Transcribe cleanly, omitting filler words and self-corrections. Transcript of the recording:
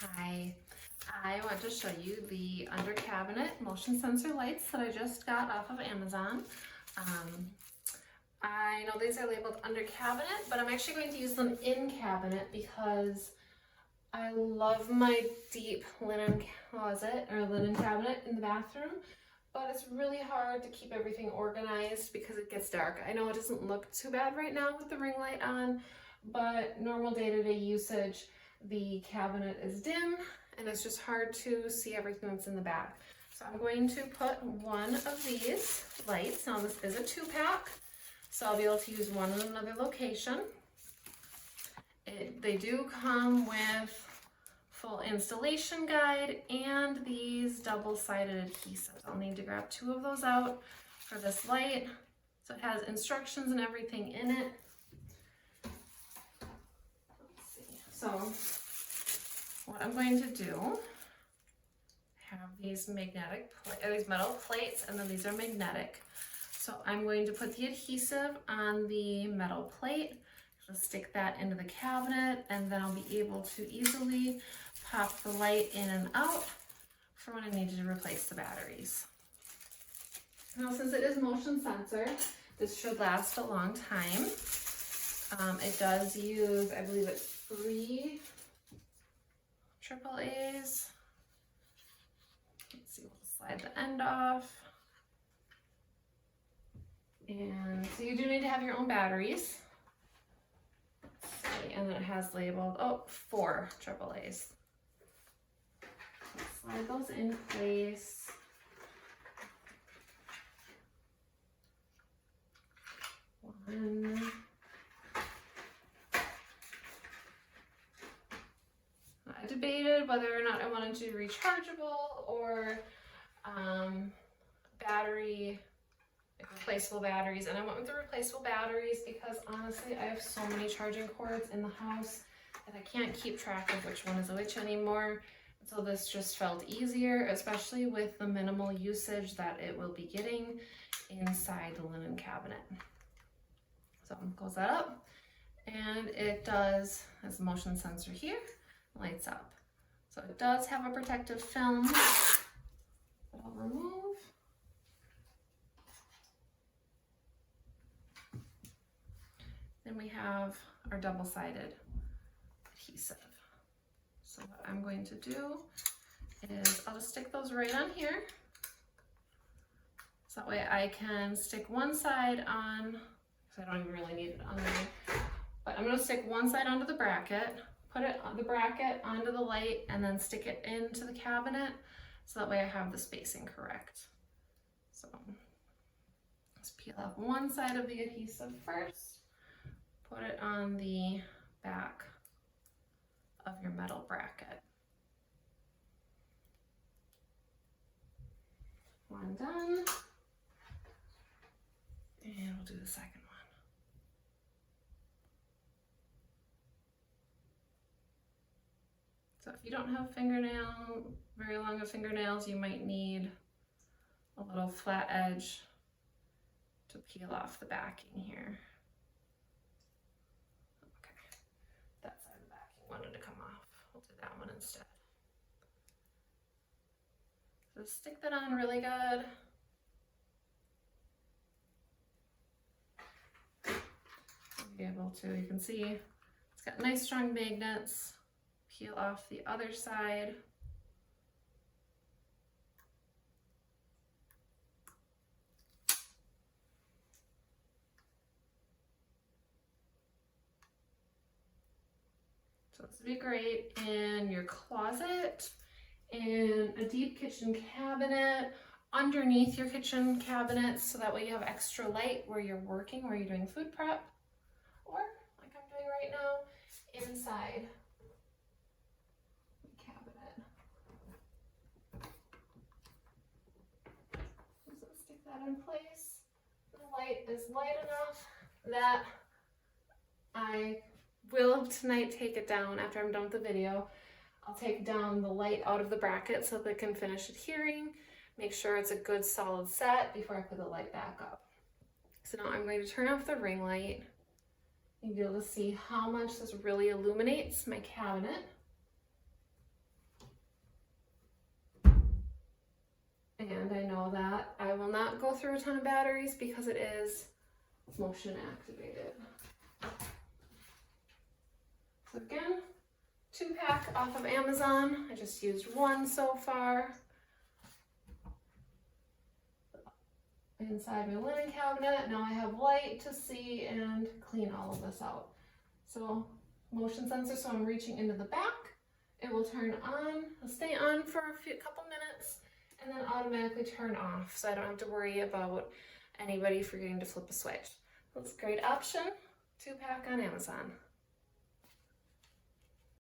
Hi, I want to show you the under cabinet motion sensor lights that I just got off of Amazon. I know these are labeled under cabinet, but I'm actually going to use them in cabinet because I love my deep linen closet or linen cabinet in the bathroom, but it's really hard to keep everything organized because it gets dark. I know it doesn't look too bad right now with the ring light on, but normal day-to-day usage, the cabinet is dim and it's just hard to see everything that's in the back. So I'm going to put one of these lights. Now this is a 2-pack, so I'll be able to use one in another location. They do come with full installation guide and these double-sided adhesives. I'll need to grab 2 of those out for this light. So it has instructions and everything in it. Let's see. So what I'm going to do, have these these metal plates, and then these are magnetic. So I'm going to put the adhesive on the metal plate, just stick that into the cabinet, and then I'll be able to easily pop the light in and out for when I need to replace the batteries. Now, since it is motion sensor, this should last a long time. It does use, I believe it's 3 AAAs. Let's see, we'll slide the end off. And so you do need to have your own batteries. Let's see, and then it has labeled, 4 AAAs. Slide those in place. One. I debated whether or not I wanted to do rechargeable or replaceable batteries, and I went with the replaceable batteries because honestly I have so many charging cords in the house that I can't keep track of which one is which anymore. So this just felt easier, especially with the minimal usage that it will be getting inside the linen cabinet. So close that up, and it does, has a motion sensor here, lights up. So it does have a protective film that I'll remove. Then we have our double-sided adhesive. So what I'm going to do is I'll just stick those right on here. So that way I can stick one side on, because I don't even really need it on there, but I'm going to stick one side onto the bracket, put it on the bracket onto the light, and then stick it into the cabinet so that way I have the spacing correct. So let's peel off one side of the adhesive first, put it on the back of your metal bracket. One done, and we'll do the second one. So if you don't have very long of fingernails, you might need a little flat edge to peel off the backing here. Okay, that side of the backing wanted to come off. We'll do that one instead. So stick that on really good. You'll be able to, you can see it's got nice strong magnets. Peel off the other side. So this would be great in your closet, in a deep kitchen cabinet, underneath your kitchen cabinet, so that way you have extra light where you're working, where you're doing food prep, or like I'm doing right now, inside. In place. The light is light enough that I will tonight take it down after I'm done with the video. I'll take down the light out of the bracket so that it can finish adhering, make sure it's a good solid set before I put the light back up. So now I'm going to turn off the ring light. You'll be able to see how much this really illuminates my cabinet. through a ton of batteries because it is motion activated. So again, 2-pack off of Amazon. I just used one so far. Inside my linen cabinet, now I have light to see and clean all of this out. So motion sensor, so I'm reaching into the back. It will turn on, it'll stay on for a couple minutes, and then automatically turn off, so I don't have to worry about anybody forgetting to flip a switch. That's a great option. 2-pack on Amazon.